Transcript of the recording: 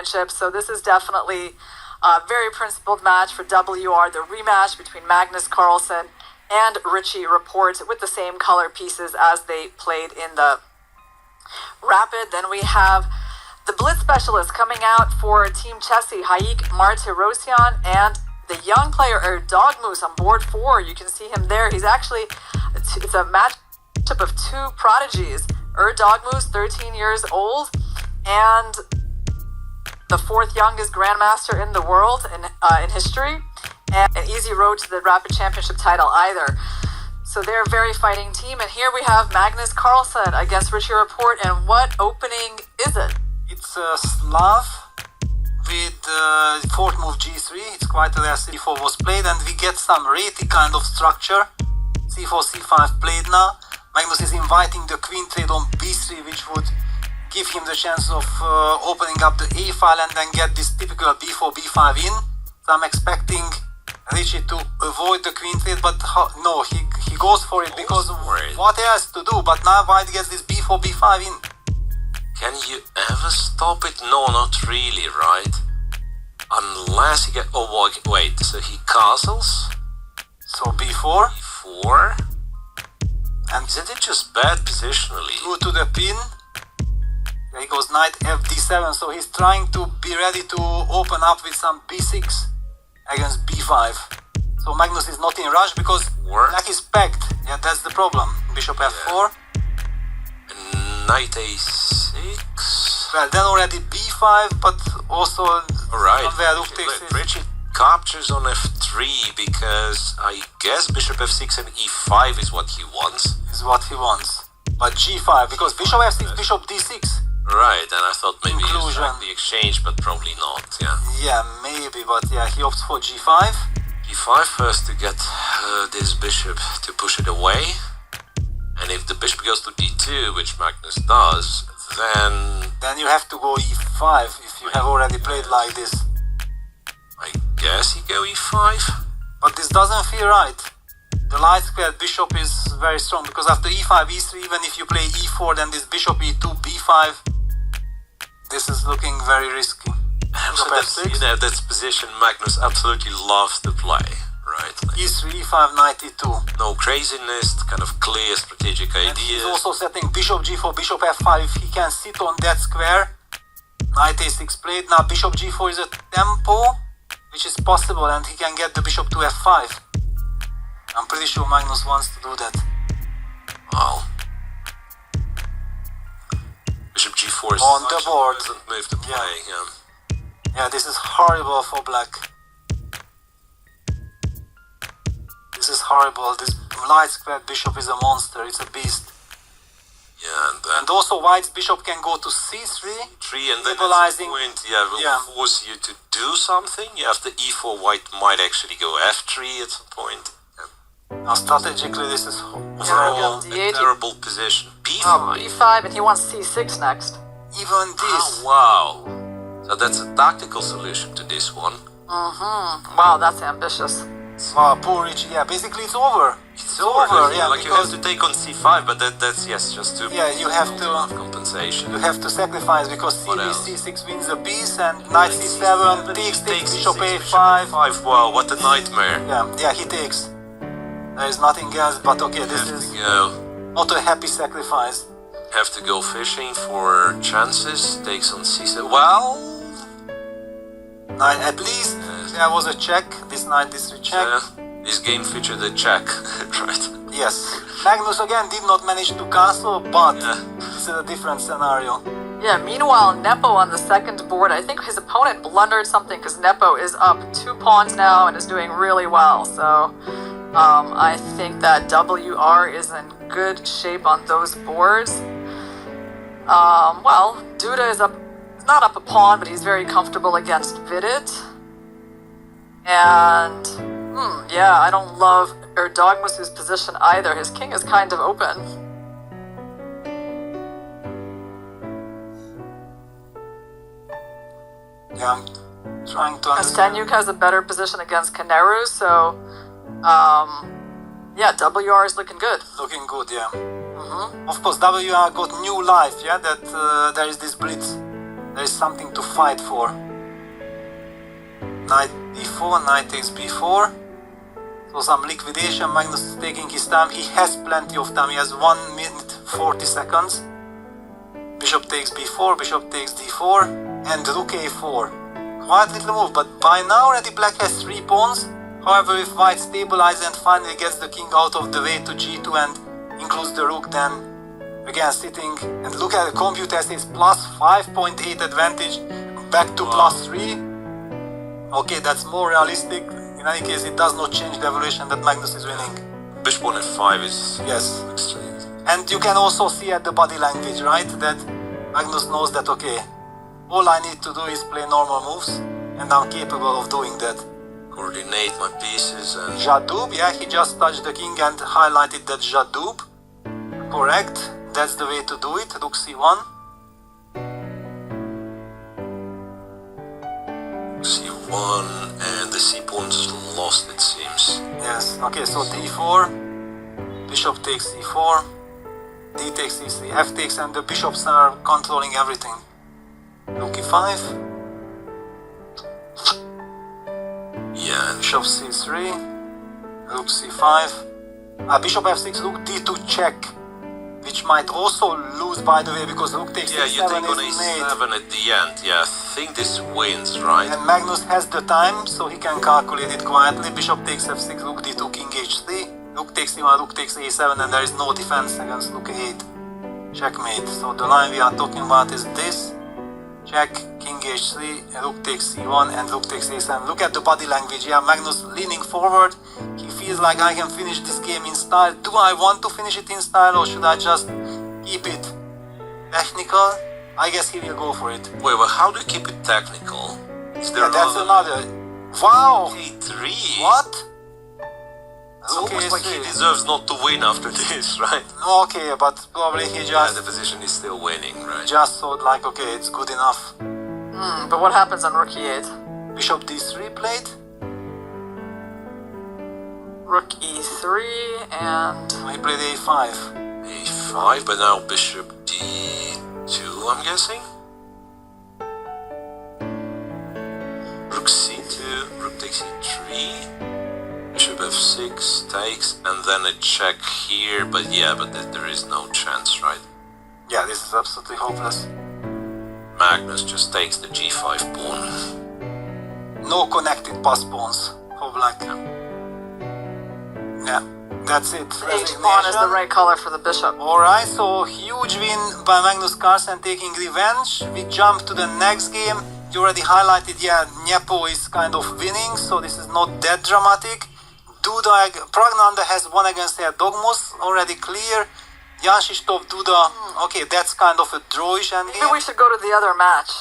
championship, so this is definitely a very principled match for WR, the rematch between Magnus Carlsen and Richie Rapport with the same color pieces as they played in the Rapid. Then we have the Blitz specialist coming out for Team Chessy, Haik Martirosyan, and the young player Dogmoose on board 4. You can see him there. He's actually, it's a matchup of two prodigies. Dogmoose, 13 years old, and the 4th youngest grandmaster in the world in history, and an easy road to the Rapid Championship title either. So they're a very fighting team. And here we have Magnus Carlsen against Richie Rapport. And what opening is it? It's a Slav with 4th move G3. It's quite rare C4 was played, and we get some reti kind of structure. C4, C5 played now. Magnus is inviting the queen trade on B3, which would give him the chance of opening up the A file and then get this typical B4, B5 in. So I'm expecting Richie to avoid the queen trade, but no, he goes for it because what he has to do. But now White gets this B4, B5 in. Can you ever stop it? No, not really, right? Unless he gets... Oh, wait, so he castles? So B4. B4? And isn't it just bad positionally? Go to the pin. There he goes knight FD7, so he's trying to be ready to open up with some B6 against B5. So Magnus is not in rush because black is packed. Yeah, that's the problem. Bishop F4. And knight A6. Well, then already B5, but also somewhere rook takes it. Richie captures on F3 because I guess Bishop F6 and E5 is what he wants. Is what he wants. But G5, because Bishop F6, Bishop D6. Right, and I thought maybe you strike the exchange, but probably not, yeah. Yeah, maybe, but yeah, he opts for G5. G5 first to get this bishop to push it away. And if the bishop goes to D2, which Magnus does, then you have to go E5 if you have already played like this. I guess you go E5. But this doesn't feel right. The light squared bishop is very strong because after E5, E3, even if you play E4, then this bishop E2, B5, this is looking very risky. So that's position Magnus absolutely loves to play, right? Like E3, E5, knight E2. No craziness, kind of clear strategic ideas. He's also setting bishop G4, bishop F5 if he can sit on that square. Knight A6 played. Now bishop G4 is a tempo, which is possible, and he can get the bishop to F5. I'm pretty sure Magnus wants to do that. Wow. Bishop G4 is on the board. Doesn't move to play. Yeah, this is horrible for black. This is horrible. This light squared bishop is a monster. It's a beast. Yeah, and also White's bishop can go to C3. And then at some point, will force you to do something. You have the E4. White might actually go F3 at some point. Now strategically, this is horrible. A terrible position. B5. B5, and he wants C6 next. Even this. Oh, wow. So that's a tactical solution to this one. Wow, that's ambitious. Wow, poor Richie. Yeah, basically it's over. It's over. Yeah, like you have to take on C5, but that's just to. Yeah, you have to. Compensation. You have to sacrifice because C6 wins the piece, and knight C7 takes bishop A5. Wow, what a nightmare. Yeah, he takes. There is nothing else, but okay, this is not a happy sacrifice. Have to go fishing for chances. Takes on C7. Well, at least there was a check. This knight, this check. This game featured a check, right? Yes. Magnus again did not manage to castle, but this is a different scenario. Yeah, meanwhile, Nepo on the second board, I think his opponent blundered something because Nepo is up 2 pawns now and is doing really well. So I think that WR is in good shape on those boards. Well, Duda is not up a pawn, but he's very comfortable against Vidit. And, yeah, I don't love Dogmoose' position either. His king is kind of open. Yeah, I'm trying to understand. Kastenyuk has a better position against Kaneru, so, yeah, WR is looking good. Looking good, yeah. Of course, WR got new life, yeah, that there is this Blitz. there is something to fight for. Knight d4, knight takes b4. So some liquidation. Magnus is taking his time. He has plenty of time. He has 1 minute 40 seconds. Bishop takes b4, bishop takes d4, and rook a4. Quite little move, but by now already black has 3 pawns. However, if white stabilizes and finally gets the king out of the way to g2 and includes the rook, then again sitting and look at the computer says plus 5.8 advantage back to plus 3. Okay, that's more realistic. In any case, it does not change the evaluation that Magnus is winning. Bishop on f5 is Yes. extreme. And you can also see at the body language, right, that Magnus knows that, okay, all I need to do is play normal moves, and I'm capable of doing that. Coordinate my pieces and Jadoub, yeah, he just touched the king and highlighted that Jadoub. Correct, that's the way to do it. Rook c1. c1, and the c pawn's lost, it seems. Yes, okay, so d4, bishop takes c4, d takes c3, f takes, and the bishops are controlling everything. Rook e5, Yeah, and bishop c3, rook c5, bishop f6, rook d2 check, which might also lose, by the way, because rook takes yeah, you e7 think on is made. a7 at the end. Yeah, I think this wins, right? And Magnus has the time, so he can calculate it quietly. Bishop takes f6, rook d2, king h3, rook takes e1, rook takes a7, and there is no defense against rook a8. Checkmate. So the line we are talking about is this. Check, king h3, rook takes c1, and rook takes a7. Look at the body language. Yeah, Magnus leaning forward. He feels like I can finish this game in style. Do I want to finish it in style, or should I just keep it technical? I guess he will go for it. Wait, well, how do you keep it technical? Is there Yeah, that's another. Wow! a3? What? It's Rook almost like he a3. deserves not to win after this, right? Okay, but probably he Yeah, just the position is still winning, right? thought like, okay, it's good enough. But what happens on rook e8? Bishop d3 played. Rook e3 and He played a5. a5, but now bishop d2, I'm guessing? Rook c2, rook takes e3, bishop f6 takes, and then a check here, but yeah, but there is no chance, right? Yeah, this is absolutely hopeless. Magnus just takes the g5 pawn. No connected pass pawns for black. Yeah, that's it. h pawn is the right color for the bishop. Alright, so huge win by Magnus Carlsen taking revenge. We jump to the next game. You already highlighted, yeah, Dniepo is kind of winning, so this is not that dramatic. Duda, Pragnanda has won against Dogmus, already clear. Jan Krzysztof Duda, okay, that's kind of a drawish endgame. Maybe we should go to the other match.